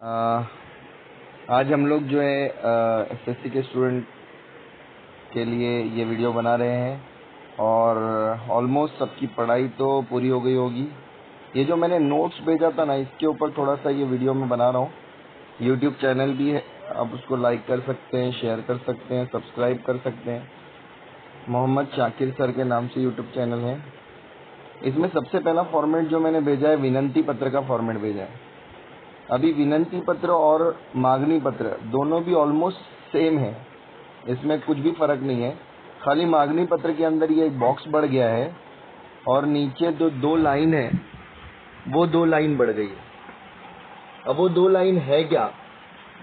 आ, आज हम लोग जो है एसएससी के स्टूडेंट के लिए ये वीडियो बना रहे हैं और ऑलमोस्ट सबकी पढ़ाई तो पूरी हो गई होगी। ये जो मैंने नोट्स भेजा था ना, इसके ऊपर थोड़ा सा ये वीडियो मैं बना रहा हूँ। यूट्यूब चैनल भी है, आप उसको लाइक कर सकते हैं, शेयर कर सकते हैं, सब्सक्राइब कर सकते हैं। मोहम्मद शाकिर सर के नाम से यूट्यूब चैनल है। इसमें सबसे पहला फॉर्मेट जो मैंने भेजा है, विनंती पत्र का फॉर्मेट भेजा है। अभी विनंती पत्र और मांगनी पत्र दोनों भी ऑलमोस्ट सेम है, इसमें कुछ भी फर्क नहीं है। खाली मांगनी पत्र के अंदर ये एक बॉक्स बढ़ गया है और नीचे जो दो लाइन है वो दो लाइन बढ़ गई है। अब वो दो लाइन है क्या,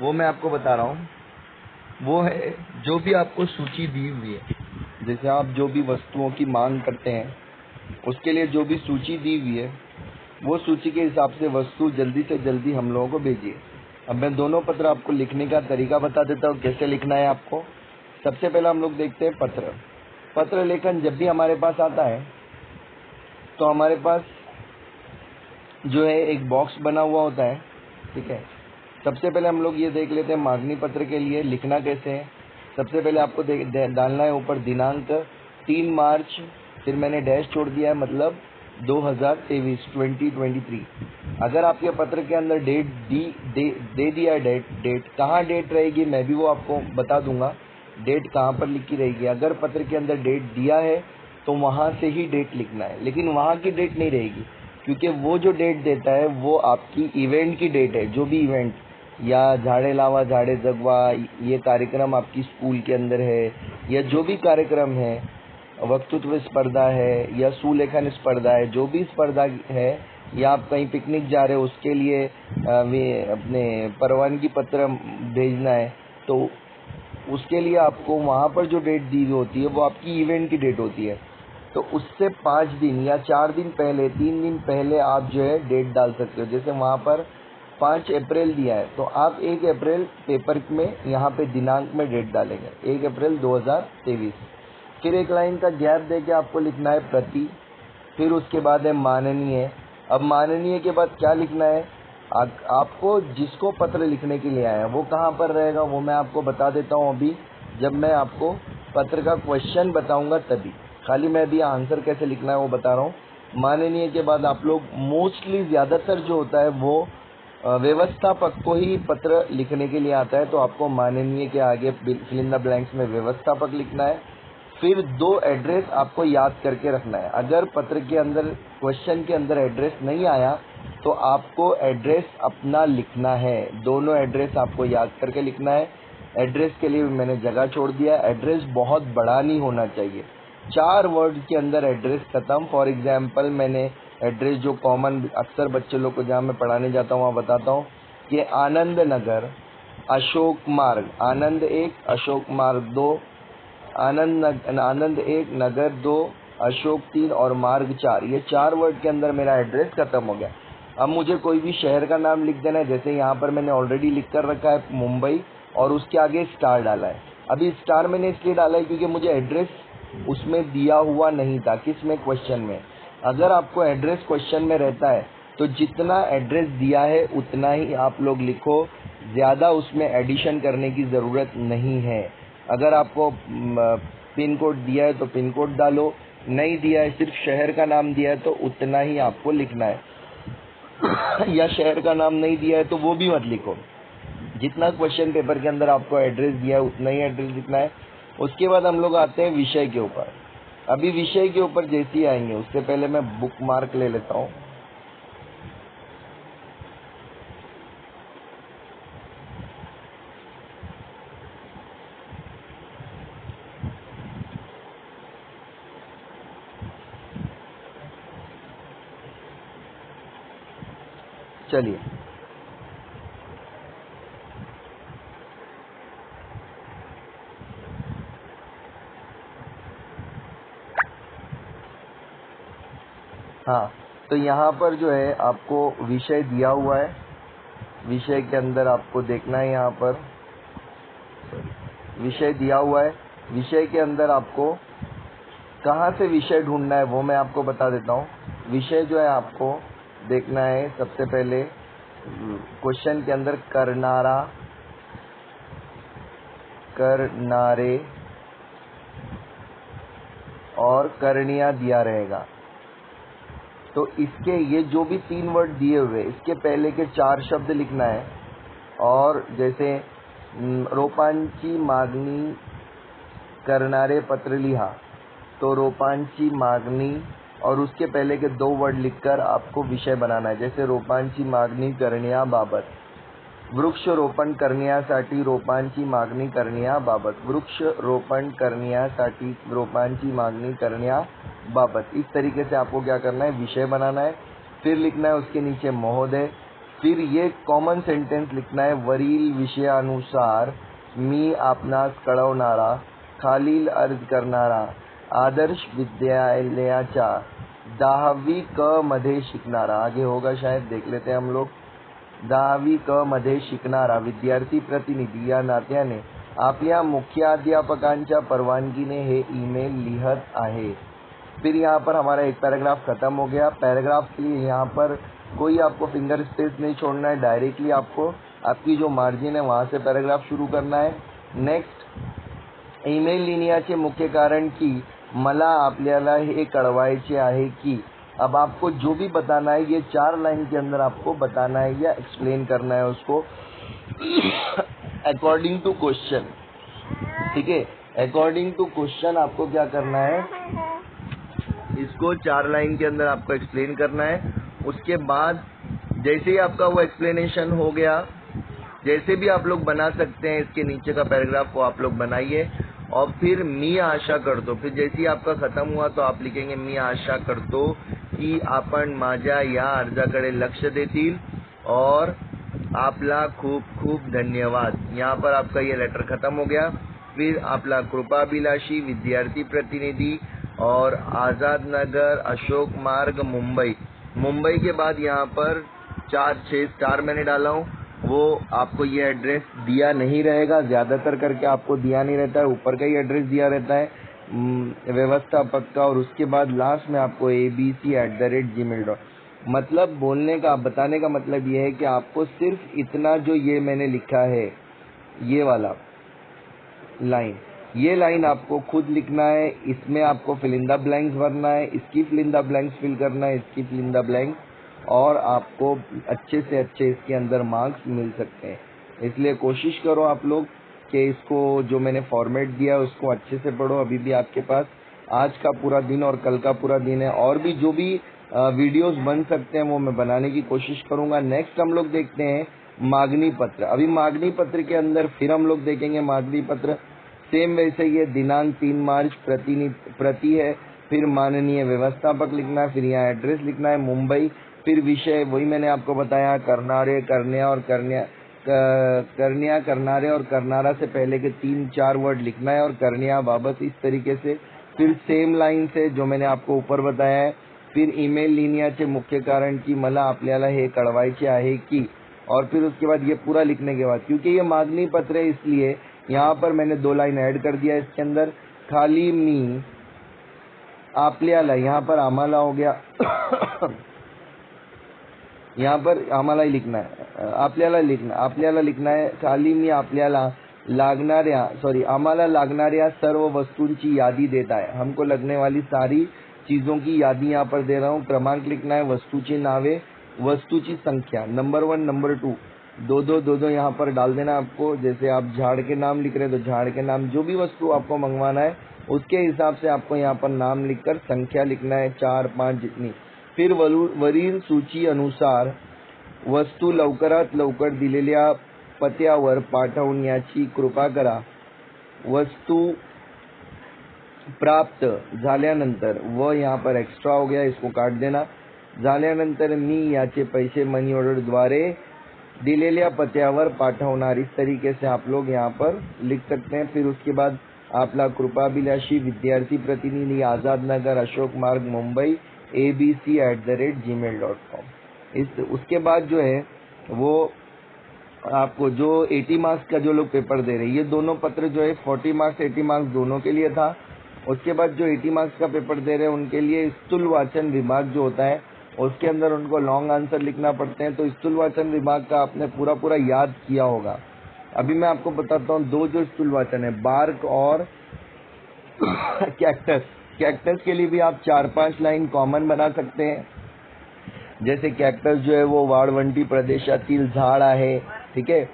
वो मैं आपको बता रहा हूँ। वो है जो भी आपको सूची दी हुई है, जैसे आप जो भी वस्तुओं की मांग करते हैं उसके लिए जो भी सूची दी हुई है, वो सूची के हिसाब से वस्तु जल्दी से जल्दी हम लोगों को भेजिए। अब मैं दोनों पत्र आपको लिखने का तरीका बता देता हूँ, कैसे लिखना है आपको। सबसे पहले हम लोग देखते हैं पत्र लेखन। जब भी हमारे पास आता है तो हमारे पास जो है एक बॉक्स बना हुआ होता है, ठीक है। सबसे पहले हम लोग ये देख लेते हैं मांगनी पत्र के लिए लिखना कैसे है। सबसे पहले आपको डालना है ऊपर दिनांक 3 मार्च, फिर मैंने डैश छोड़ दिया है, मतलब 2023। अगर आपके पत्र के अंदर डेट दे दिया है, डेट कहाँ डेट रहेगी मैं भी वो आपको बता दूंगा, डेट कहाँ पर लिखी रहेगी। अगर पत्र के अंदर डेट दिया है तो वहाँ से ही डेट लिखना है, लेकिन वहाँ की डेट नहीं रहेगी, क्योंकि वो जो डेट देता है वो आपकी इवेंट की डेट है। जो भी इवेंट या झाड़े लावा झाड़े जगवा ये कार्यक्रम आपकी स्कूल के अंदर है, या जो भी कार्यक्रम है, वक्तृत्व स्पर्धा है या सुलेखन स्पर्धा है, जो भी स्पर्धा है, या आप कहीं पिकनिक जा रहे हो उसके लिए अपने परवानगी पत्र भेजना है, तो उसके लिए आपको वहाँ पर जो डेट दी होती है वो आपकी इवेंट की डेट होती है। तो उससे 5 दिन या 4 दिन पहले, 3 दिन पहले आप जो है डेट डाल सकते हो। जैसे वहाँ पर 5 अप्रैल दिया है तो आप 1 अप्रैल पेपर में यहाँ पे दिनांक में डेट डालेंगे, 1 अप्रैल 2023। फिर एक लाइन का गैप दे के आपको लिखना है प्रति, फिर उसके बाद है माननीय। अब माननीय के बाद क्या लिखना है, आपको जिसको पत्र लिखने के लिए आया वो कहाँ पर रहेगा वो मैं आपको बता देता हूँ अभी, जब मैं आपको पत्र का क्वेश्चन बताऊंगा तभी। खाली मैं अभी आंसर कैसे लिखना है वो बता रहा हूँ। माननीय के बाद आप लोग मोस्टली ज़्यादातर जो होता है वो व्यवस्थापक को ही पत्र लिखने के लिए आता है, तो आपको माननीय के आगे फिल इन द ब्लैंक्स में व्यवस्थापक लिखना है। फिर 2 एड्रेस आपको याद करके रखना है। अगर पत्र के अंदर क्वेश्चन के अंदर एड्रेस नहीं आया तो आपको एड्रेस अपना लिखना है, दोनों एड्रेस आपको याद करके लिखना है। एड्रेस के लिए मैंने जगह छोड़ दिया। एड्रेस बहुत बड़ा नहीं होना चाहिए, 4 वर्ड के अंदर एड्रेस खत्म। फॉर एग्जाम्पल मैंने एड्रेस जो कॉमन अक्सर बच्चे लोग को जहाँ मैं पढ़ाने जाता हूँ वहाँ बताता हूँ कि आनंद नगर अशोक मार्ग, आनंद 1 अशोक मार्ग 2, आनंद 1 नगर 2 अशोक 3 और मार्ग 4। ये 4 वर्ड के अंदर मेरा एड्रेस खत्म हो गया। अब मुझे कोई भी शहर का नाम लिख देना है, जैसे यहाँ पर मैंने ऑलरेडी लिख कर रखा है मुंबई और उसके आगे स्टार डाला है। अभी स्टार मैंने इसलिए डाला है क्योंकि मुझे एड्रेस उसमें दिया हुआ नहीं था, किसमें, क्वेश्चन में। अगर आपको एड्रेस क्वेश्चन में रहता है तो जितना एड्रेस दिया है उतना ही आप लोग लिखो, ज़्यादा उसमें एडिशन करने की ज़रूरत नहीं है। अगर आपको पिन कोड दिया है तो पिन कोड डालो, नहीं दिया है सिर्फ शहर का नाम दिया है तो उतना ही आपको लिखना है या शहर का नाम नहीं दिया है तो वो भी मत लिखो। जितना क्वेश्चन पेपर के अंदर आपको एड्रेस दिया है उतना ही एड्रेस लिखना है। उसके बाद हम लोग आते हैं विषय के ऊपर। अभी विषय के ऊपर जैसे ही आएंगे उससे पहले मैं बुक मार्क ले लेता हूँ। चलिए, हाँ, तो यहाँ पर जो है आपको विषय दिया हुआ है। विषय के अंदर आपको देखना है, यहाँ पर विषय दिया हुआ है। विषय के अंदर आपको कहाँ से विषय ढूंढना है वो मैं आपको बता देता हूँ। विषय जो है आपको देखना है सबसे पहले क्वेश्चन के अंदर करनारा, करनारे और करनिया दिया रहेगा। तो इसके ये जो भी 3 वर्ड दिए हुए इसके पहले के 4 शब्द लिखना है। और जैसे रोपांची मागणी करणारे पत्र लिहा, तो रोपांची मागणी और उसके पहले के 2 वर्ड लिखकर आपको विषय बनाना है। जैसे रोपांची मागणी करण्याबाबत, वृक्ष रोपण करण्यासाठी रोपांची मागणी करण्याबाबत, वृक्ष रोपण करण्यासाठी रोपांची मागणी करण्याबाबत। इस तरीके से आपको क्या करना है, विषय बनाना है। फिर लिखना है उसके नीचे महोदय, फिर ये कॉमन सेंटेंस लिखना है, वरील विषयानुसार मी आपणास कळवणारा, खालील अर्ज करणारा, आदर्श विद्यालयाच्या 10वी क मध्ये शिकणारा, आगे होगा शायद, देख लेते हैं हम लोग। 10वी क मध्ये शिकणारा विद्यार्थी प्रतिनिधी या नात्याने आपल्या मुख्याध्यापकांच्या परवानगीने हे ईमेल लिहत आहे। फिर यहाँ पर हमारा एक पैराग्राफ खत्म हो गया। पैराग्राफ के लिए यहाँ पर कोई आपको फिंगर स्पेस नहीं छोड़ना है, डायरेक्टली आपको आपकी जो मार्जिन है वहाँ से पैराग्राफ शुरू करना है। नेक्स्ट, ईमेल लिहिण्याचे मुख्य कारण की मला आपल्याला हे कळवायचे आहे की, अब आपको जो भी बताना है ये 4 लाइन के अंदर आपको बताना है या एक्सप्लेन करना है उसको अकॉर्डिंग टू क्वेश्चन। ठीक है, अकॉर्डिंग टू क्वेश्चन आपको क्या करना है, इसको 4 लाइन के अंदर आपको एक्सप्लेन करना है। उसके बाद जैसे ही आपका वो एक्सप्लेनेशन हो गया, जैसे भी आप लोग बना सकते हैं इसके नीचे का पैराग्राफ वो आप लोग बनाइए। और फिर मी आशा करतो, फिर जैसे ही आपका खत्म हुआ तो आप लिखेंगे मी आशा करतो की आपण माझ्या या अर्जाकडे लक्ष देतील और आपला खूप खूप धन्यवाद। यहाँ पर आपका ये लेटर खत्म हो गया। फिर आपला कृपाभिलाषी विद्यार्थी प्रतिनिधि और आज़ाद नगर अशोक मार्ग मुंबई। मुंबई के बाद यहाँ पर 4-6 स्टार मैंने डाला हूँ, वो आपको ये एड्रेस दिया नहीं रहेगा, ज़्यादातर करके आपको दिया नहीं रहता है, ऊपर का ही एड्रेस दिया रहता है व्यवस्थापक का। और उसके बाद लास्ट में आपको abc@gmail.com, मतलब बोलने का, बताने का मतलब ये है कि आपको सिर्फ इतना जो ये मैंने लिखा है, ये वाला लाइन, ये लाइन आपको खुद लिखना है। इसमें आपको फिल इन द ब्लैंक्स भरना है, इसकी fill in the blanks fill करना है, इसकी फिल इन द ब्लैंक्स, और आपको अच्छे से अच्छे इसके अंदर मार्क्स मिल सकते हैं। इसलिए कोशिश करो आप लोग कि इसको जो मैंने फॉर्मेट दिया है उसको अच्छे से पढ़ो। अभी भी आपके पास आज का पूरा दिन और कल का पूरा दिन है, और भी जो भी वीडियोस बन सकते हैं वो मैं बनाने की कोशिश करूंगा। नेक्स्ट हम लोग देखते हैं मांगनी पत्र। अभी मांगनी पत्र के अंदर फिर हम लोग देखेंगे मांगनी पत्र सेम वैसे ही है, दिनांक 3 मार्च प्रति है, फिर माननीय व्यवस्थापक लिखना है, फिर यहाँ एड्रेस लिखना है मुंबई, फिर विषय वही मैंने आपको बताया, करनारे, करन्या और करन्या, करनारे और करनारा से पहले के 3-4 वर्ड लिखना है और करन्या बाबत इस तरीके से। फिर सेम लाइन से जो मैंने आपको ऊपर बताया है, फिर ईमेल लिहिण्याचे मुख्य कारण की मला आपल्याला हे कळवायचे आहे की, और फिर उसके बाद ये पूरा लिखने के बाद, क्योंकि ये मांगनी पत्र है इसलिए यहाँ पर मैंने 2 लाइन ऐड कर दिया इसके अंदर। खाली मी आपल्याला, यहाँ पर आम्हाला हो गया यहाँ पर आम्हाला ही लिखना है, आपल्याला लिखना है। खाली मी आपल्याला लागणाऱ्या, आम्हाला लागणाऱ्या सर्व वस्तूंची यादी देता है, हमको लगने वाली सारी चीजों की यादी यहाँ पर दे रहा हूँ। क्रमांक लिखना है, वस्तूची नावे, वस्तूची संख्या, नंबर 1, नंबर 2, 2-2 यहाँ पर डाल देना आपको। जैसे आप झाड़ के नाम लिख रहे हैं तो झाड़ के नाम, जो भी वस्तु आपको मंगवाना है उसके हिसाब से आपको यहाँ पर नाम लिखकर संख्या लिखना है, 4-5 जितनी। फिर वरील सूची अनुसार वस्तू लवकरात लवकर दिलेल्या पत्त्यावर पाठवण्याची कृपा करा। वस्तू प्राप्त झाल्यानंतर, व यहाँ पर एक्स्ट्रा हो गया, इसको काट देना, झाल्यानंतर मी याचे पैसे मनी ऑर्डर द्वारे दिलेल्या पत्त्यावर पाठवणार। इस तरीके से आप लोग यहाँ पर लिख सकते हैं। फिर उसके बाद आपला कृपाभिलाषी विद्यार्थी प्रतिनिधि आज़ाद नगर अशोक मार्ग मुंबई abc@gmail.com। उसके बाद जो है वो आपको जो 80 मार्क्स का जो लोग पेपर दे रहे हैं, ये दोनों पत्र जो है 40 मार्क्स 80 मार्क्स दोनों के लिए था। उसके बाद जो 80 मार्क्स का पेपर दे रहे हैं उनके लिए स्थूल वाचन विभाग जो होता है उसके अंदर उनको लॉन्ग आंसर लिखना पड़ते हैं। तो स्थूलवाचन विभाग का आपने पूरा पूरा याद किया होगा। अभी मैं आपको बताता हूँ दो जो स्थूलवाचन है, बार्क और कैक्टस। कैक्टस के लिए भी आप 4-5 लाइन कॉमन बना सकते हैं। जैसे कैक्टस जो है वो वाळवंटी प्रदेशातील झाड आहे, ठीक आहे।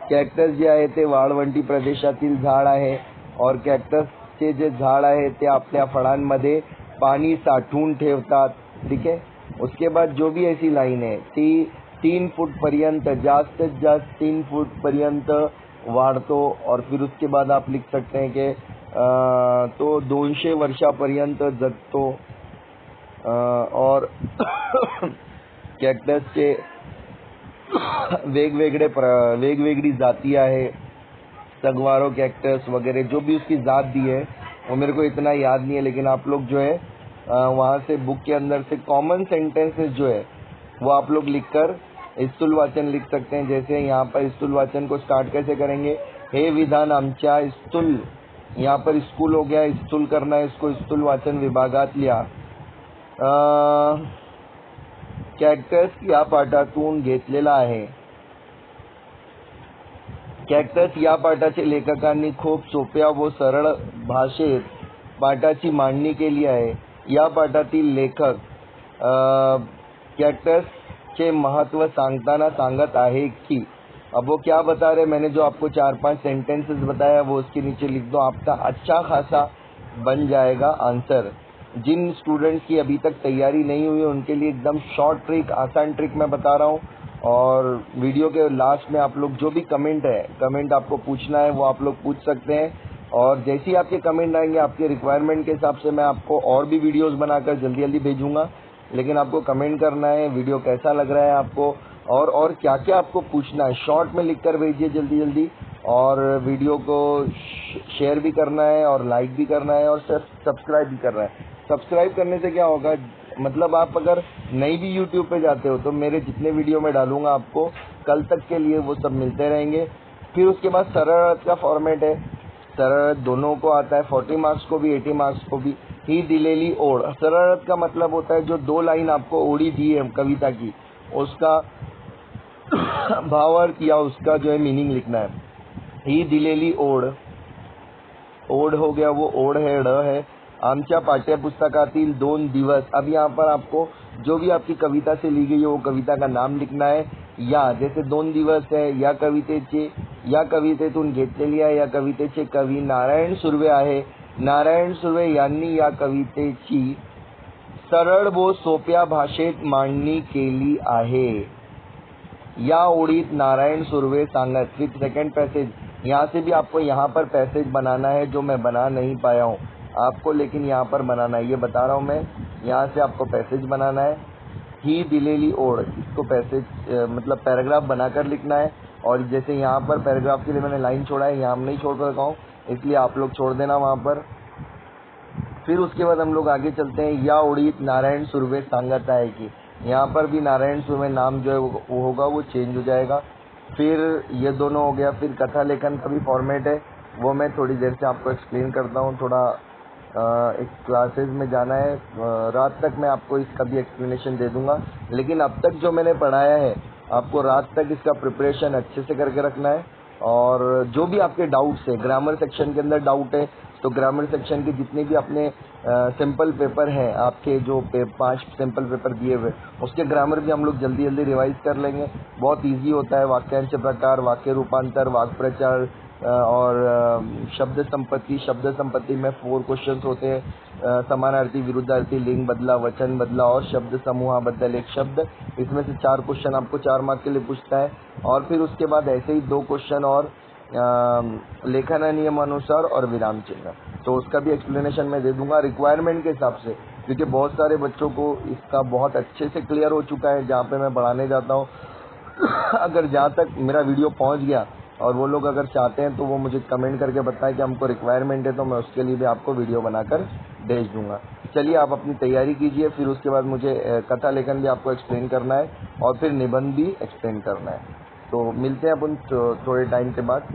कॅक्टस जे आहे ते वाळवंटी प्रदेशातील झाड आहे और कॅक्टसचे जे झाड आहे ते आपल्या फळांमध्ये पाणी साठवून ठेवतात, ठीक है। उसके बाद जो भी ऐसी लाइन है ती 3 फुट पर्यंत, जास्तीत जास्त 3 फुट पर्यंत वाढतो। और फिर उसके बाद आप लिख सकते हैं कि तो 200 वर्षापर्यंत जगतो। और कॅक्टसचे वेगवेगळी जाती आहे, सगवारो कैक्टस वगैरह, जो भी उसकी जात दी है वो मेरे को इतना याद नहीं है, लेकिन आप लोग जो है वहाँ से बुक के अंदर से कॉमन सेंटेंसेस जो है वो आप लोग लिखकर स्थूलवाचन लिख सकते हैं। जैसे यहाँ पर स्थूलवाचन को स्टार्ट कैसे करेंगे, हे विधान आमच्या स्थूल, यहाँ पर स्कूल हो गया, स्थूल करना है इसको, स्थूलवाचन विभागात लिया। कॅक्टस या पाठातून घेतलेला आहे। कॅक्टस या पाठाचे लेखकांनी खूप सोप्या व सरळ भाषेत पाठाची मांडणी केली आहे। या पाठातील लेखक कॅक्टस के महत्व सांगताना सांगत आहे कि, अब वो क्या बता रहे, मैंने जो आपको 4-5 सेंटेंसेस बताया वो उसके नीचे लिख दो, आपका अच्छा खासा बन जाएगा आंसर। जिन स्टूडेंट्स की अभी तक तैयारी नहीं हुई उनके लिए एकदम शॉर्ट ट्रिक, आसान ट्रिक मैं बता रहा हूँ। और वीडियो के लास्ट में आप लोग जो भी कमेंट आपको पूछना है वो आप लोग पूछ सकते हैं। और जैसे ही आपके कमेंट आएंगे आपके रिक्वायरमेंट के हिसाब से मैं आपको और भी वीडियोस बनाकर जल्दी जल्दी भेजूंगा। लेकिन आपको कमेंट करना है वीडियो कैसा लग रहा है आपको, और क्या क्या आपको पूछना है शॉर्ट में लिख कर भेजिए जल्दी जल्दी। और वीडियो को शेयर भी करना है और लाइक भी करना है और सब्सक्राइब भी करना है। सब्सक्राइब करने से क्या होगा, मतलब आप अगर नहीं भी यूट्यूब पे जाते हो तो मेरे जितने वीडियो में डालूंगा आपको कल तक के लिए वो सब मिलते रहेंगे। फिर उसके बाद सरल अर्थ का फॉर्मेट है, सरल अर्थ दोनों को आता है, 40 मार्क्स को भी 80 मार्क्स को भी। ही दिलेली ओढ, सरल अर्थ का मतलब होता है जो 2 लाइन आपको ओढ़ी दी है कविता की, उसका भावार्थ या उसका जो है मीनिंग लिखना है। ही दिलेली ओढ, ओढ हो गया वो ओढ है, ड है। आमच्या पाठ्यपुस्तकातील 2 दिवस, अब यहाँ पर आपको जो भी आपकी कविता से ली गई है वो कविता का नाम लिखना है। या जैसे 2 दिवस है, या कवितेचे, या कवितेतून घेतलेली आहे, या कवितेचे कवी नारायण सुर्वे आहे। नारायण सुर्वे यांनी या कवितेची सरळ व सोप्या भाषेत मांडणी केली आहे। या ओळीत नारायण सुर्वे सांगत, फिर सेकंड पैसेज, यहाँ से भी आपको यहाँ पर पैसेज बनाना है जो मैं बना नहीं पाया हूँ आपको, लेकिन यहाँ पर बनाना है, ये बता रहा हूँ मैं। यहाँ से आपको पैसेज बनाना है। ही दिलेली ओढ़, इसको पैसेज मतलब पैराग्राफ बनाकर लिखना है। और जैसे यहाँ पर पैराग्राफ के लिए मैंने लाइन छोड़ा है, यहाँ नहीं छोड़ रखा हूँ, इसलिए आप लोग छोड़ देना वहाँ पर। फिर उसके बाद हम लोग आगे चलते हैं। या ओढ़ीत नारायण सुर्वे सांगत आहे की, यहाँ पर भी नारायण सुर्वे नाम जो है वो होगा, वो चेंज हो जाएगा। फिर ये दोनों हो गया। फिर कथा लेखन का भी फॉर्मेट है, वो मैं थोड़ी देर से आपको एक्सप्लेन करता हूँ। थोड़ा एक क्लासेस में जाना है, रात तक मैं आपको इसका भी एक्सप्लेनेशन दे दूंगा। लेकिन अब तक जो मैंने पढ़ाया है आपको रात तक इसका प्रिपरेशन अच्छे से करके रखना है। और जो भी आपके डाउट्स है, ग्रामर सेक्शन के अंदर डाउट है तो ग्रामर सेक्शन के जितने भी अपने सिंपल पेपर हैं, आपके जो 5 सिंपल पेपर दिए हुए, उसके ग्रामर भी हम लोग जल्दी जल्दी रिवाइज कर लेंगे। बहुत इजी होता है। वाक्यांश प्रकार, वाक्य रूपांतर, वाक्य प्रचार और शब्द संपत्ति में 4 क्वेश्चंस होते हैं। समानार्थी, विरुद्धार्थी, लिंग बदला, वचन बदला और शब्द समूह बदल एक शब्द, इसमें से 4 क्वेश्चन आपको 4 मार्क के लिए पूछता है। और फिर उसके बाद ऐसे ही 2 क्वेश्चन और लेखन नियम अनुसार और विराम चिन्ह, तो उसका भी एक्सप्लेनेशन मैं दे दूंगा रिक्वायरमेंट के हिसाब से, क्योंकि बहुत सारे बच्चों को इसका बहुत अच्छे से क्लियर हो चुका है जहाँ पे मैं पढ़ाने जाता हूँ। अगर जहाँ तक मेरा वीडियो पहुँच गया और वो लोग अगर चाहते हैं तो वो मुझे कमेंट करके बताएं कि हमको रिक्वायरमेंट है, तो मैं उसके लिए भी आपको वीडियो बनाकर भेज दूंगा। चलिए आप अपनी तैयारी कीजिए। फिर उसके बाद मुझे कथा लेखन भी आपको एक्सप्लेन करना है और फिर निबंध भी एक्सप्लेन करना है। तो मिलते हैं अपन थोड़े टाइम के बाद।